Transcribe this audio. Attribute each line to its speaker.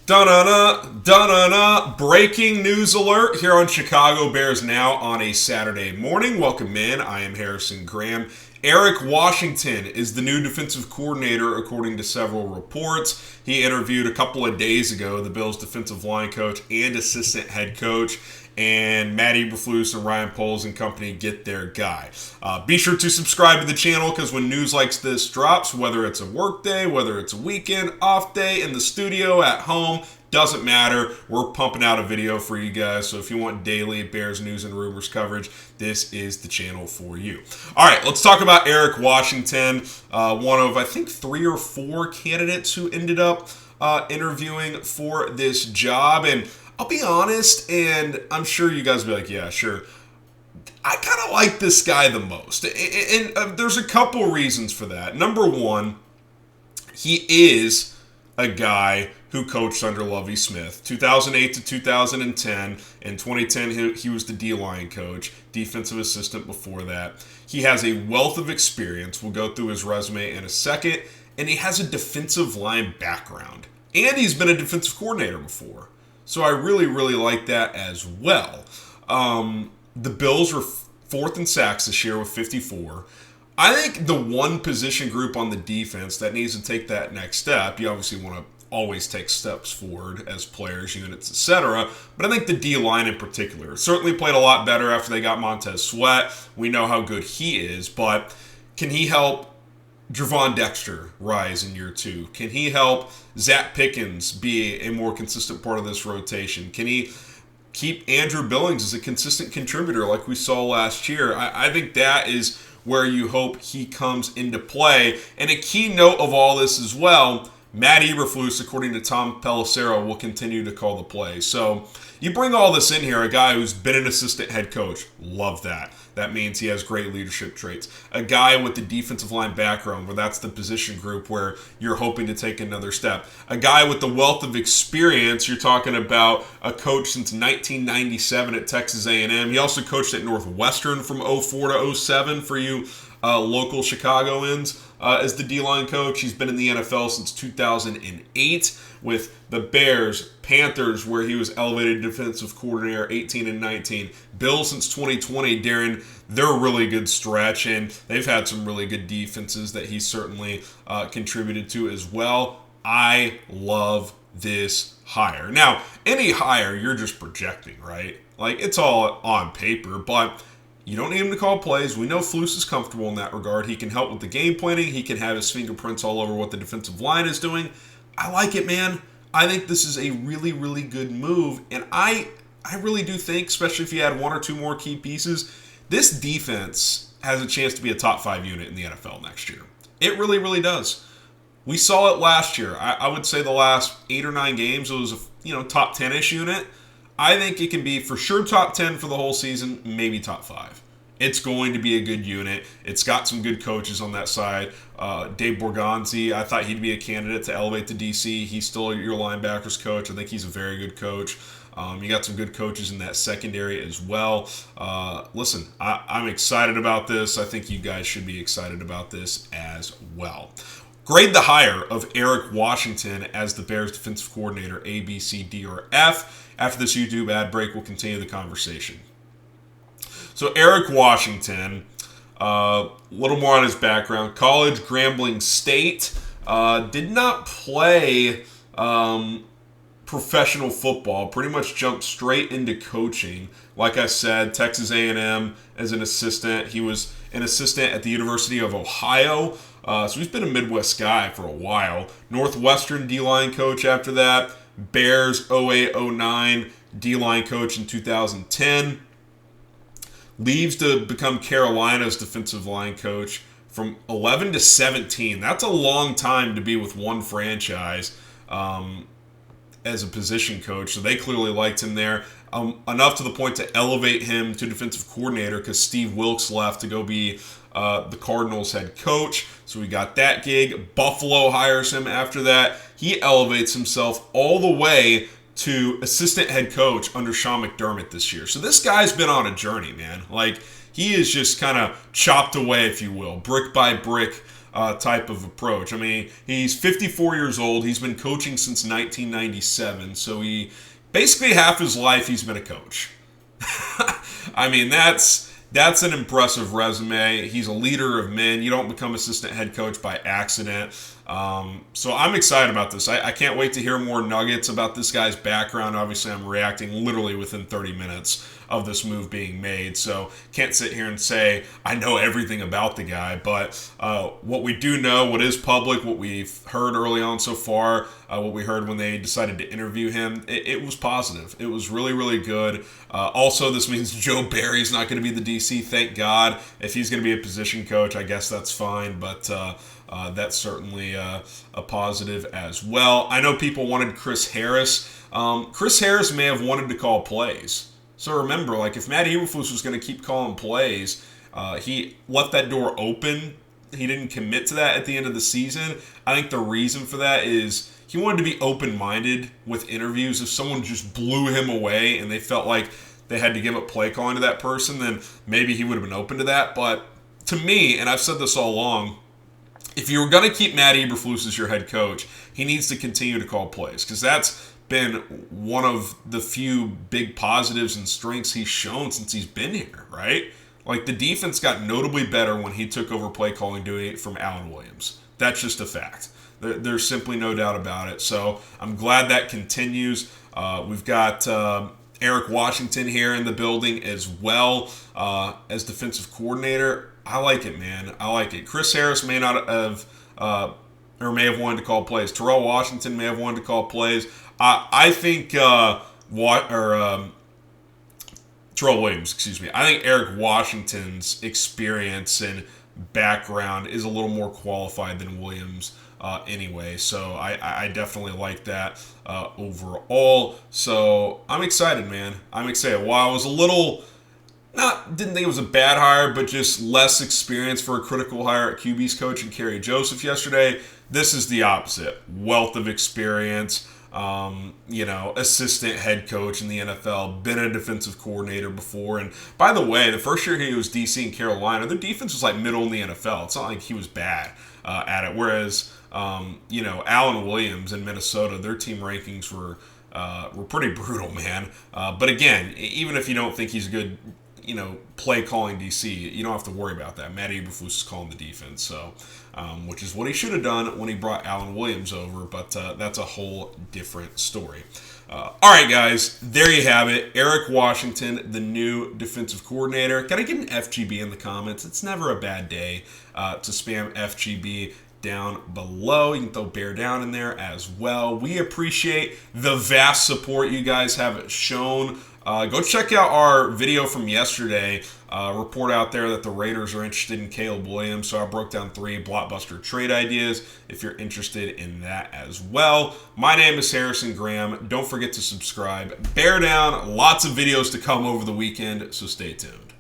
Speaker 1: Da-na-na, da-na-na, breaking news alert here on Chicago Bears Now on a Saturday morning. Welcome in, I am Harrison Graham. Eric Washington is the new defensive coordinator according to several reports. He interviewed a couple of days ago the Bills defensive line coach and assistant head coach, and Matt Eberflus and Ryan Poles and company get their guy. Be sure to subscribe to the channel because when news like this drops, whether it's a work day, whether it's a weekend, off day, in the studio, at home, doesn't matter. We're pumping out a video for you guys. So if you want daily Bears news and rumors coverage, this is the channel for you. All right, let's talk about Eric Washington, one of, I think, 3 or 4 candidates who ended up interviewing for this job. And I'll be honest, and I'm sure you guys will be like, yeah, sure. I kind of like this guy the most. And there's a couple reasons for that. Number one, he is a guy who coached under Lovie Smith. 2008 to 2010. In 2010, he was the D-line coach, defensive assistant before that. He has a wealth of experience. We'll go through his resume in a second. And he has a defensive line background. And he's been a defensive coordinator before. So I really, really like that as well. The Bills were 4th in sacks this year with 54. I think the one position group on the defense that needs to take that next step, you obviously want to always take steps forward as players, units, etc. But I think the D-line in particular certainly played a lot better after they got Montez Sweat. We know how good he is, but can he help Javon Dexter rise in year 2? Can he help Zach Pickens be a more consistent part of this rotation? Can he keep Andrew Billings as a consistent contributor like we saw last year? I think that is where you hope he comes into play. And a key note of all this as well, Matt Eberflus, according to Tom Pelissero, will continue to call the plays. So you bring all this in here, a guy who's been an assistant head coach. Love that. That means he has great leadership traits. A guy with the defensive line background, where that's the position group where you're hoping to take another step. A guy with the wealth of experience. You're talking about a coach since 1997 at Texas A&M. He also coached at Northwestern from 04 to 07 for you local Chicagoans as the D-line coach. He's been in the NFL since 2008 with the Bears, Panthers, where he was elevated defensive coordinator 18 and 19. Bills since 2020 during their really good stretch, and they've had some really good defenses that he certainly contributed to as well. I love this hire. Now, any hire, you're just projecting, right? Like, it's all on paper, but you don't need him to call plays. We know Flus is comfortable in that regard. He can help with the game planning. He can have his fingerprints all over what the defensive line is doing. I like it, man. I think this is a really, really good move. And I really do think, especially if you add 1 or 2 more key pieces, this defense has a chance to be a top 5 unit in the NFL next year. It really, really does. We saw it last year. I would say the last 8 or 9 games, it was a top 10-ish unit. I think it can be for sure top 10 for the whole season, maybe top 5. It's going to be a good unit. It's got some good coaches on that side. Dave Borgonzi, I thought he'd be a candidate to elevate to DC. He's still your linebackers coach. I think he's a very good coach. You got some good coaches in that secondary as well. Listen, I'm excited about this. I think you guys should be excited about this as well. Grade the hire of Eric Washington as the Bears defensive coordinator, A, B, C, D, or F. After this YouTube ad break, we'll continue the conversation. So Eric Washington, a little more on his background. College, Grambling State. Did not play professional football. Pretty much jumped straight into coaching. Like I said, Texas A&M as an assistant. He was an assistant at the University of Ohio. So he's been a Midwest guy for a while. Northwestern D-line coach after that. Bears 08-09 D-line coach in 2010. Leaves to become Carolina's defensive line coach from 11 to 17. That's a long time to be with one franchise as a position coach. So they clearly liked him there. Enough to the point to elevate him to defensive coordinator because Steve Wilks left to go be the Cardinals head coach. So we got that gig. Buffalo hires him after that. He elevates himself all the way to assistant head coach under Sean McDermott this year. So this guy's been on a journey, man. Like, he is just kind of chopped away, if you will, brick by brick, type of approach. I mean, he's 54 years old. He's been coaching since 1997. So he basically half his life he's been a coach. I mean, that's an impressive resume. He's a leader of men. You don't become assistant head coach by accident. So I'm excited about this. I can't wait to hear more nuggets about this guy's background. Obviously, I'm reacting literally within 30 minutes of this move being made. So can't sit here and say I know everything about the guy. But what we do know, what is public, what we've heard early on so far, what we heard when they decided to interview him, it was positive. It was really, really good. Also, this means Joe Barry's not going to be the DC. Thank God. If he's going to be a position coach, I guess that's fine. But that's certainly a positive as well. I know people wanted Chris Harris. Chris Harris may have wanted to call plays. So remember, like if Matt Eberflus was going to keep calling plays, he left that door open. He didn't commit to that at the end of the season. I think the reason for that is he wanted to be open-minded with interviews. If someone just blew him away and they felt like they had to give up play calling to that person, then maybe he would have been open to that. But to me, and I've said this all along, if you were going to keep Matt Eberflus as your head coach, he needs to continue to call plays because that's been one of the few big positives and strengths he's shown since he's been here, right? Like the defense got notably better when he took over play calling doing it from Alan Williams. That's just a fact. There's simply no doubt about it. So I'm glad that continues. We've got Eric Washington here in the building as well as defensive coordinator. I like it, man. I like it. Chris Harris may not have or may have wanted to call plays. Terrell Washington may have wanted to call plays. I think Terrell Williams, excuse me. I think Eric Washington's experience and background is a little more qualified than Williams anyway. So I definitely like that overall. So I'm excited, man. I'm excited. While I was a little didn't think it was a bad hire, but just less experience for a critical hire at QB's coach and Kerry Joseph yesterday, this is the opposite. Wealth of experience. Assistant head coach in the NFL, been a defensive coordinator before. And by the way, the first year he was DC in Carolina, their defense was like middle in the NFL. It's not like he was bad at it. Whereas, Alan Williams in Minnesota, their team rankings were pretty brutal, man. But again, even if you don't think he's a good, play calling DC, you don't have to worry about that. Matt Eberflus is calling the defense, so which is what he should have done when he brought Alan Williams over, but that's a whole different story. All right, guys, there you have it. Eric Washington, the new defensive coordinator. Gotta get an FGB in the comments. It's never a bad day to spam FGB down below. You can throw Bear Down in there as well. We appreciate the vast support you guys have shown. Go check out our video from yesterday. Report out there that the Raiders are interested in Caleb Williams. So I broke down 3 blockbuster trade ideas if you're interested in that as well. My name is Harrison Graham. Don't forget to subscribe. Bear Down. Lots of videos to come over the weekend, so stay tuned.